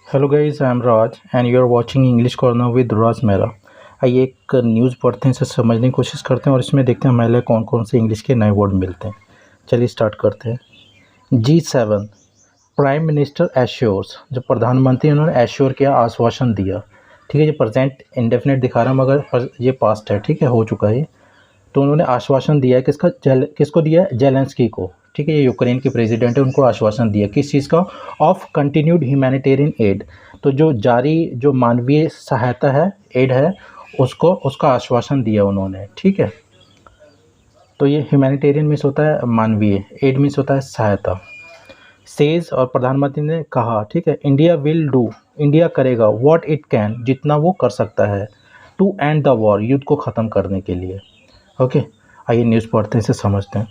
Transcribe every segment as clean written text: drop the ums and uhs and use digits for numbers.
Hello guys, I am Raj and you are watching English Corner with Raj Mehra. आइए एक news पढ़ते हैं, इसे समझने की कोशिश करते हैं और इसमें देखते हैं हमारे लिए कौन कौन से इंग्लिश के नए वर्ड मिलते हैं। चलिए स्टार्ट करते हैं। G7 प्राइम मिनिस्टर एश्योर्स, जो प्रधानमंत्री उन्होंने एश्योर किया, आश्वासन दिया। ठीक है, ये प्रेजेंट इंडेफिनिट दिखा रहा है मगर ये पास्ट है। ठीक है, हो चुका है। तो उन्होंने आश्वासन दिया है किसको दिया है? जेलेंस्की को। ठीक है, ये यूक्रेन के प्रेसिडेंट है, उनको आश्वासन दिया किस चीज़ का? Of continued humanitarian add. तो जो जारी जो मानवीय सहायता है, एड है, उसका आश्वासन दिया उन्होंने। ठीक है, तो ये ह्यूमैनिटेरियन मीन्स होता है मानवीय, एड मीन्स होता है सहायता। सेज और प्रधानमंत्री ने कहा, ठीक है, इंडिया विल डू, इंडिया करेगा व्हाट इट कैन, जितना वो कर सकता है, टू एंड द वॉर, युद्ध को ख़त्म करने के लिए। ओके, आइए न्यूज़ पढ़ते हैं, इसे समझते हैं।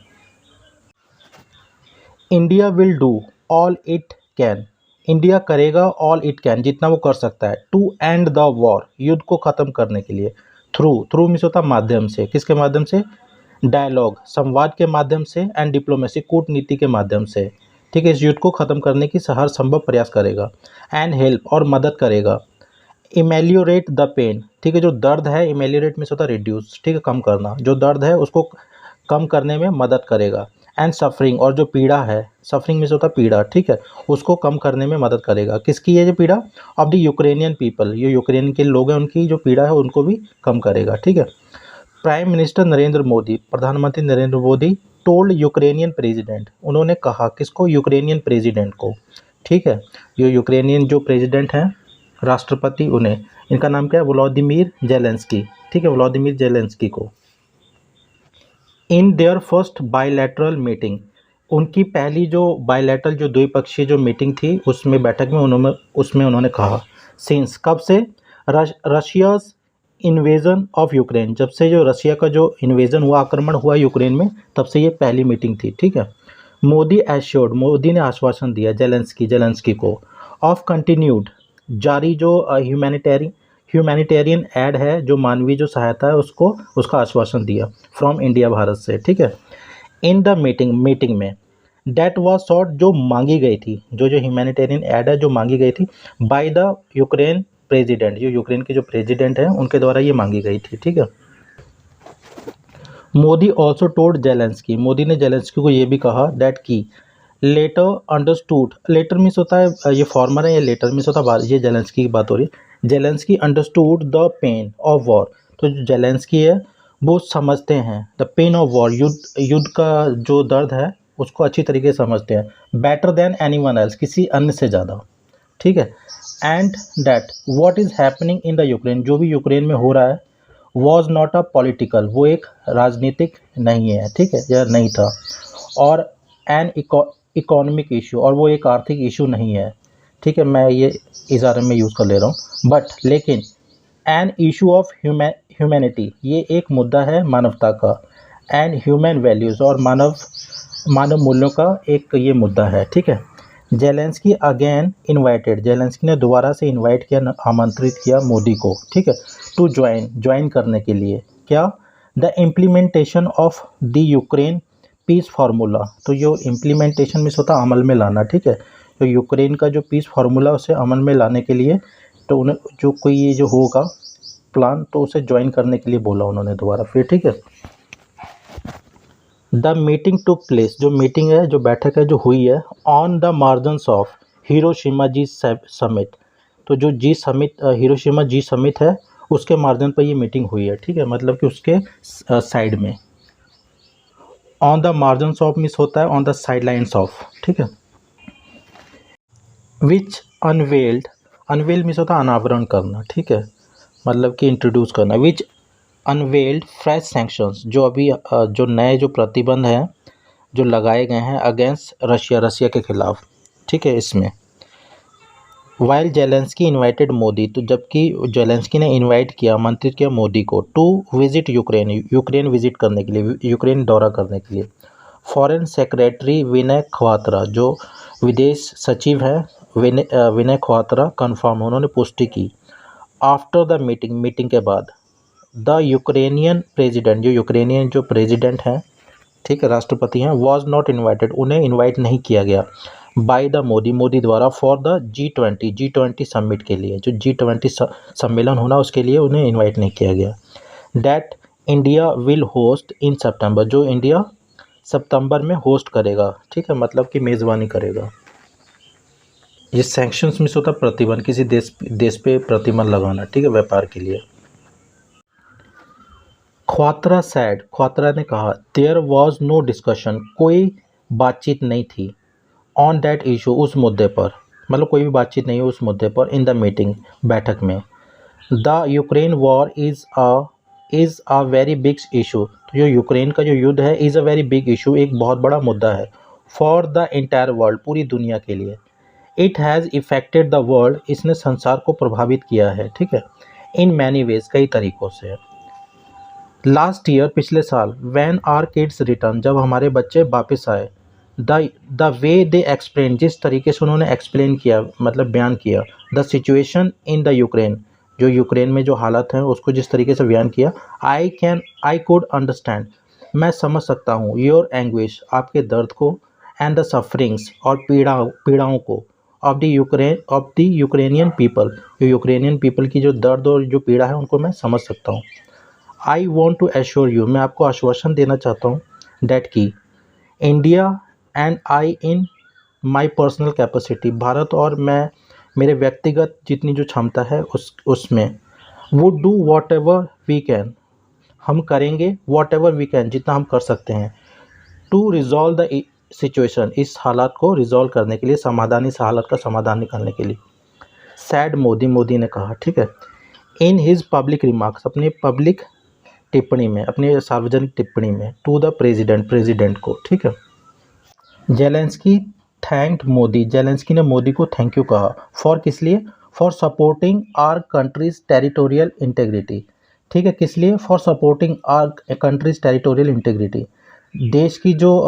India will do all it can, India करेगा ऑल इट कैन, जितना वो कर सकता है, टू एंड द वॉर, युद्ध को ख़त्म करने के लिए। थ्रू मीन्स होता है माध्यम से, किसके माध्यम से? डायलॉग, संवाद के माध्यम से, एंड डिप्लोमेसी, कूटनीति के माध्यम से। ठीक है, इस युद्ध को ख़त्म करने की हर संभव प्रयास करेगा। एंड हेल्प, और मदद करेगा। इमेलियोरेट द पेन, ठीक है, जो दर्द है, इमेलियोरेट मीन्स होता है रिड्यूस, ठीक है, कम करना, जो दर्द है उसको कम करने में मदद करेगा। एंड सफरिंग, और जो पीड़ा है, सफरिंग मीन्स होता है पीड़ा, ठीक है, उसको कम करने में मदद करेगा। किसकी है जो पीड़ा? ऑफ द यूक्रेनियन पीपल, ये यूक्रेन के लोग हैं, उनकी जो पीड़ा है उनको भी कम करेगा। ठीक है, प्राइम मिनिस्टर नरेंद्र मोदी, प्रधानमंत्री Narendra Modi, told Ukrainian president, उन्होंने कहा किसको? यूक्रेनियन प्रेसिडेंट को। ठीक है, ये यूक्रेनियन जो प्रेसिडेंट हैं, राष्ट्रपति, उन्हें, इनका नाम क्या है? Vladimir Zelensky. ठीक है, व्लादिमीर जेलेंस्की को। In their first bilateral meeting, उनकी पहली जो बायलैटरल, जो द्विपक्षीय जो मीटिंग थी, उसमें बैठक में उन्होंने कहा, सिंस, कब से? रशियाज इन्वेजन ऑफ यूक्रेन, जब से जो रशिया का जो इन्वेजन हुआ, आक्रमण हुआ यूक्रेन में, तब से ये पहली मीटिंग थी। ठीक है, मोदी एश्योर्ड, मोदी ने आश्वासन दिया जेलेंस्की को, ऑफ कंटिन्यूड, जारी जो ह्यूमैनिटेरियन एड है, जो मानवीय जो सहायता है, उसका आश्वासन दिया फ्रॉम इंडिया, भारत से। ठीक है, इन द मीटिंग में, डेट वाज सॉट, जो मांगी गई थी, जो ह्यूमैनिटेरियन एड है, जो मांगी गई थी, बाय द यूक्रेन प्रेसिडेंट, जो यूक्रेन के जो प्रेसिडेंट हैं, उनके द्वारा ये मांगी गई थी। ठीक है, Modi also told Zelensky, Modi ने जेलेंस्की को ये भी कहा दैट की लेटर अंडरस्टूड, लेटर मीन्स होता है, ये फॉर्मर है, ये लेटर मीन्स होता है, ये जेलेंस्की की बात हो रही है। Zelensky understood the pain of war, तो जो जेलेंस्की है वो समझते हैं द पेन ऑफ वॉर, युद्ध का जो दर्द है उसको अच्छी तरीके से समझते हैं, बेटर देन एनीवन एल्स, किसी अन्य से ज़्यादा। ठीक है, and that what is happening in the Ukraine, जो भी यूक्रेन में हो रहा है, वॉज नॉट अ पॉलिटिकल, वो एक राजनीतिक नहीं है। ठीक है, यह नहीं था, और एन इकोनॉमिक इशू, और वो एक आर्थिक इशू नहीं है। ठीक है, मैं ये इशारे में यूज़ कर ले रहा हूँ, बट लेकिन एन इशू ऑफ ह्यूमैनिटी, ये एक मुद्दा है मानवता का, एंड ह्यूमन वैल्यूज़, और मानव मूल्यों का एक ये मुद्दा है। ठीक है, जेलेंस्की अगेन इनवाइटेड, जेलेंस्की ने दोबारा से इनवाइट किया, आमंत्रित किया मोदी को। ठीक है, टू ज्वाइन करने के लिए, क्या? The implementation of the Ukraine peace formula, तो जो इम्प्लीमेंटेशन में होता है अमल में लाना। ठीक है, तो यूक्रेन का जो पीस फार्मूला, उसे अमल में लाने के लिए, तो उन्हें जो कोई ये जो होगा प्लान, तो उसे ज्वाइन करने के लिए बोला उन्होंने दोबारा फिर। ठीक है, द मीटिंग टुक प्लेस, जो मीटिंग है, जो बैठक है, जो हुई है, on the margins of Hiroshima G summit, तो जो हिरोशिमा जी समिट है, उसके मार्जिन पर ये मीटिंग हुई है। ठीक है, मतलब कि उसके साइड में। On the margins of means होता है on the side lines of. ठीक है, विच अनवेल्ड, अनवेल मीन्स होता है अनावरण करना। ठीक है, मतलब कि इंट्रोड्यूस करना। विच अनवेल्ड फ्रेश सैंक्शंस, जो अभी जो नए जो प्रतिबंध हैं जो लगाए गए हैं अगेंस्ट रशिया के खिलाफ। ठीक है, इसमें वाइल जेलेंस्की इनवाइटेड मोदी, तो जबकि जेलेंस्की ने इनवाइट किया, आमंत्रित किया मोदी को, टू विजिट यूक्रेन विजिट करने के लिए, यूक्रेन दौरा करने के लिए। फॉरेन सेक्रेटरी विनय खवात्रा, जो विदेश सचिव हैं, विनय खवात्रा कन्फर्म, उन्होंने पुष्टि की। आफ्टर द मीटिंग के बाद, द यूक्रेनियन प्रेसिडेंट, जो यूक्रेनियन जो प्रेसिडेंट हैं, ठीक है, राष्ट्रपति हैं, वॉज नॉट इन्वाइटेड, उन्हें इन्वाइट नहीं किया गया, बाय द मोदी द्वारा फॉर द G20 समिट के लिए, जो G20 सम्मेलन होना उसके लिए उन्हें इनवाइट नहीं किया गया। That India will host in September, जो इंडिया सितंबर में होस्ट करेगा, ठीक है, मतलब कि मेज़बानी करेगा। ये सैंक्शंस में से होता है प्रतिबंध, किसी देश पे प्रतिबंध लगाना, ठीक है, व्यापार के लिए। ख्वात्रा ने कहा देयर वॉज नो डिस्कशन, कोई बातचीत नहीं थी, ऑन दैट इशू, उस मुद्दे पर, मतलब कोई भी बातचीत नहीं है उस मुद्दे पर, इन द मीटिंग, बैठक में। The Ukraine war is a very big issue, तो जो यूक्रेन का जो युद्ध है is a very big issue, एक बहुत बड़ा मुद्दा है, फॉर द एंटायर वर्ल्ड, पूरी दुनिया के लिए। It has affected the world, इसने संसार को प्रभावित किया है, ठीक है, इन मैनी वेज, कई तरीक़ों से। लास्ट ईयर, पिछले साल, व्हेन आर किड्स रिटर्न, जब हमारे बच्चे वापस आए, द वे दे एक्सप्लेन, जिस तरीके से उन्होंने एक्सप्लेन किया, मतलब बयान किया, the situation in the Ukraine, जो यूक्रेन में जो हालत है उसको जिस तरीके से बयान किया, आई कुड अंडरस्टैंड, मैं समझ सकता हूँ, योर एंग्विश, आपके दर्द को, एंड द सफरिंग्स, और पीड़ाओं को, ऑफ द यूक्रेनियन पीपल, जो यूक्रेनियन पीपल की जो दर्द और जो पीड़ा है उनको मैं समझ सकता हूँ। I want to assure you, मैं आपको आश्वासन देना चाहता हूँ, डैट की India and I in my personal capacity, Bharat और मैं, मेरे व्यक्तिगत जितनी जो क्षमता है उसमें, would do whatever we can, हम करेंगे वॉट एवर वी कैन, जितना हम कर सकते हैं, टू रिजॉल्व द सिचुएशन, इस हालात को रिजॉल्व करने के लिए, समाधान, इस हालत का समाधान निकालने के लिए। सैड मोदी ने कहा, ठीक है, इन हिज पब्लिक रिमार्क्स, अपने पब्लिक टिप्पणी में, अपनी सार्वजनिक टिप्पणी में, टू द प्रेसिडेंट को, ठीक है। जेलेंस्की थैंक्ड मोदी, जेलेंस्की ने मोदी को थैंक यू कहा, फॉर, किस लिए, for supporting our countries territorial integrity, ठीक है, किस लिए, for supporting our countries territorial integrity, देश की जो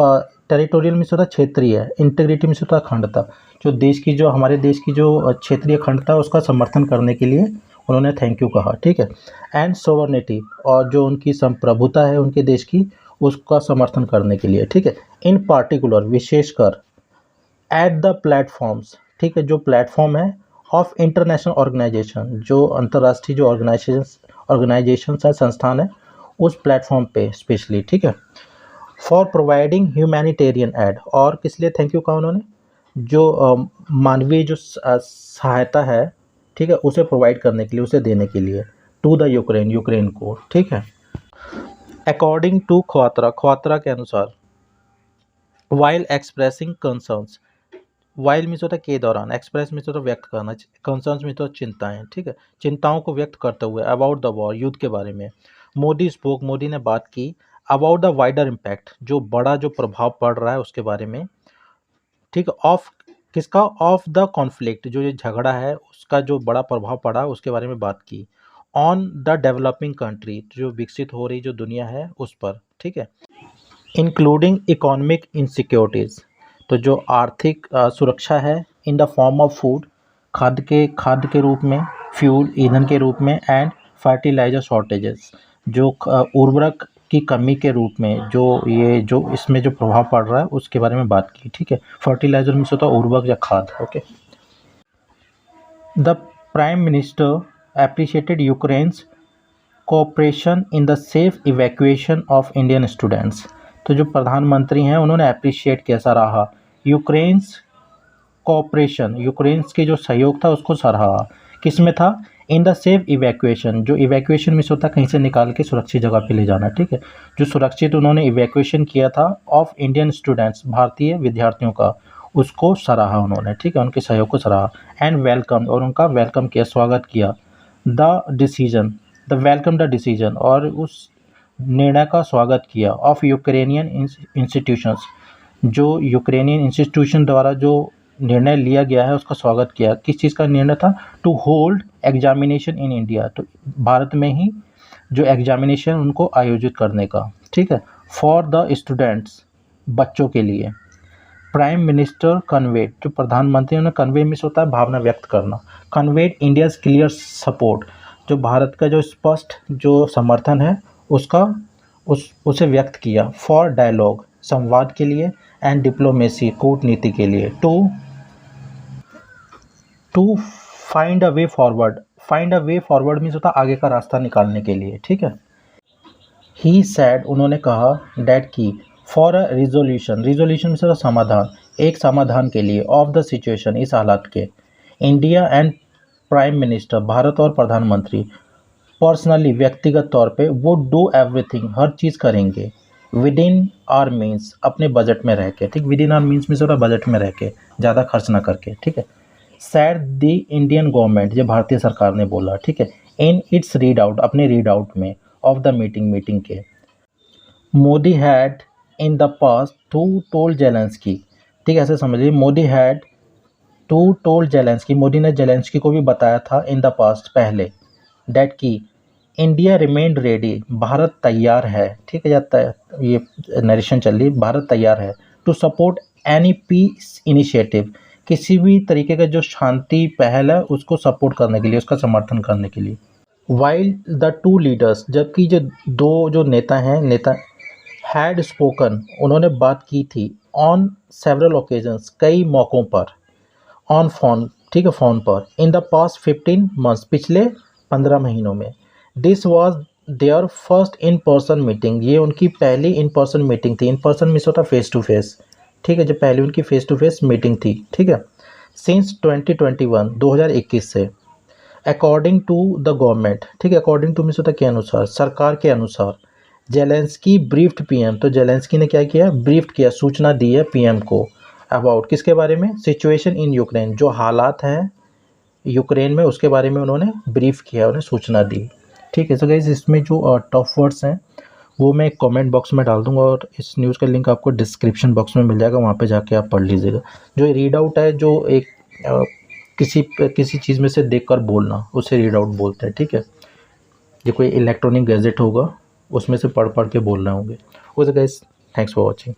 टेरिटोरियल में से होता क्षेत्रीय, इंटेग्रिटी में से होता अखंडता, जो देश की, जो हमारे देश की जो क्षेत्रीय अखंडता है उसका समर्थन करने के लिए उन्होंने थैंक यू कहा, ठीक है। एंड सोवर्निटी, और जो उनकी संप्रभुता है उनके देश की, उसका समर्थन करने के लिए, ठीक है। इन पार्टिकुलर, विशेषकर, एट द प्लेटफॉर्म्स, ठीक है, जो प्लेटफॉर्म है, ऑफ इंटरनेशनल ऑर्गेनाइजेशन, जो अंतर्राष्ट्रीय जो ऑर्गेनाइजेशन है, संस्थान है, उस प्लेटफॉर्म पे स्पेशली, ठीक है। फॉर प्रोवाइडिंग ह्यूमैनिटेरियन एड, और किस लिए थैंक यू कहा उन्होंने, जो मानवीय जो सहायता है, ठीक है, उसे प्रोवाइड करने के लिए, उसे देने के लिए, टू द यूक्रेन को, ठीक है। अकॉर्डिंग टू ख्वात्रा के अनुसार, वाइल एक्सप्रेसिंग कंसर्न्स, वाइल में होता के दौरान, एक्सप्रेस में होता व्यक्त करना, कंसर्न्स में तो चिंताएं, ठीक है, चिंताओं को व्यक्त करते हुए, अबाउट द वॉर, युद्ध के बारे में, मोदी ने बात की, अबाउट द वाइडर इम्पैक्ट, जो बड़ा जो प्रभाव पड़ रहा है उसके बारे में, ठीक है, ऑफ, किसका, ऑफ द कॉन्फ्लिक्ट, जो ये झगड़ा है उसका जो बड़ा प्रभाव पड़ा उसके बारे में बात की, ऑन द डेवलपिंग कंट्री, जो विकसित हो रही जो दुनिया है उस पर, ठीक है, इंक्लूडिंग इकोनॉमिक इनसिक्योरिटीज़, तो जो आर्थिक सुरक्षा है, in the form of food, खाद्य के रूप में, फ्यूल, ईंधन के रूप में, एंड फर्टिलाइजर शॉर्टेजेस, जो उर्वरक की कमी के रूप में, जो इसमें जो प्रभाव पड़ रहा है उसके बारे में बात की, ठीक है। फर्टिलाइजर में से होता है उर्वरक या खाद, okay. The prime minister appreciated Ukraine's cooperation in the safe evacuation of Indian students, तो जो प्रधानमंत्री हैं उन्होंने अप्रिशिएट किया, सराहा, यूक्रेन्स कोऑपरेशन, यूक्रेन्स के जो सहयोग था उसको सराहा, किस में था, इन द सेफ इवैक्यूएशन, जो इवैक्यूएशन में से होता है कहीं से निकाल के सुरक्षित जगह पे ले जाना, ठीक है, जो सुरक्षित उन्होंने इवैक्यूएशन किया था ऑफ इंडियन स्टूडेंट्स, भारतीय विद्यार्थियों का, उसको सराहा उन्होंने, ठीक है, उनके सहयोग को सराहा, एंड वेलकम, और उनका वेलकम किया, स्वागत किया, द वेलकम द डिसीजन, और उस निर्णय का स्वागत किया, ऑफ यूक्रेनियन इंस्टीट्यूशंस, जो यूक्रेनियन इंस्टीट्यूशन द्वारा जो निर्णय लिया गया है उसका स्वागत किया, किस चीज़ का निर्णय था, to hold examination in India, तो भारत में ही जो एग्जामिनेशन उनको आयोजित करने का, ठीक है, फॉर द स्टूडेंट्स, बच्चों के लिए। प्राइम मिनिस्टर कन्वेड, जो प्रधानमंत्री ने कन्वे में होता है भावना व्यक्त करना, कन्वेड इंडियाज़ क्लियर सपोर्ट, जो भारत का जो स्पष्ट जो समर्थन है उसका उसे व्यक्त किया, फॉर डायलॉग, संवाद के लिए, एंड डिप्लोमेसी कूटनीति के लिए, to find a way forward, find a way forward means होता आगे का रास्ता निकालने के लिए, ठीक है। ही सैड उन्होंने कहा, डैट की for a resolution, resolution means होता समाधान, एक समाधान के लिए, ऑफ द सिचुएशन इस हालात के, India and prime minister Bharat और प्रधानमंत्री पर्सनली व्यक्तिगत तौर पे वुड डू एवरीथिंग हर चीज़ करेंगे, विद इन आर मीन्स अपने बजट में रह के, ठीक, with in are means means होता बजट में रह के, ज़्यादा खर्च ना करके, ठीक है। सैड द इंडियन गवर्नमेंट, जो भारतीय सरकार ने बोला, ठीक है, इन इट्स रीड आउट, अपने रीड आउट में, ऑफ द मीटिंग के, Modi had in the past to told Zelensky, ठीक है, ऐसे समझिए, Modi had to told Zelensky, Modi ने जेलेंस्की को भी बताया था इन द पास्ट पहले, डैट की इंडिया रिमेन्ड रेडी, भारत तैयार है, ठीक है, जाता है ये नरेशन चल रही, भारत तैयार है, to support any peace initiative, किसी भी तरीके का जो शांति पहल है उसको सपोर्ट करने के लिए, उसका समर्थन करने के लिए। वाइल द टू लीडर्स, जबकि जो दो जो नेता हैं, नेता हैड स्पोकन, उन्होंने बात की थी, ऑन सेवरल ओकेजन्स, कई मौक़ों पर, ऑन फोन, ठीक है, फ़ोन पर, इन द पास्ट 15 मंथ्स, पिछले 15 महीनों में, this was there first in person meeting, ये उनकी पहली इन पर्सन मीटिंग थी, इन पर्सन मीन्स होता फेस टू फेस, ठीक है, जो पहली उनकी फेस टू फेस मीटिंग थी, ठीक है, सिंस 2021 2021 से, अकॉर्डिंग टू द गवर्नमेंट, ठीक है, अकॉर्डिंग टू मीन्स होता के अनुसार, सरकार के अनुसार, जेलेंस्की ब्रीफ्ड पीएम, तो जेलेंस्की ने क्या किया, ब्रीफ्ड किया, सूचना दी है पीएम को, अबाउट किसके बारे में, सिचुएशन इन यूक्रेन, जो हालात हैं यूक्रेन में उसके बारे में उन्होंने ब्रीफ किया, उन्हें सूचना दी, ठीक है। तो गाइस इसमें जो टफ वर्ड्स हैं वो मैं कमेंट बॉक्स में डाल दूंगा और इस न्यूज़ का लिंक आपको डिस्क्रिप्शन बॉक्स में मिल जाएगा, वहाँ पे जाके आप पढ़ लीजिएगा। जो रीड आउट है, जो एक किसी चीज़ में से देखकर बोलना, उसे रीड आउट बोलते हैं, ठीक है। ये कोई इलेक्ट्रॉनिक गैजेट होगा उसमें से पढ़ के बोलना होंगे। Okay guys, thanks for watching.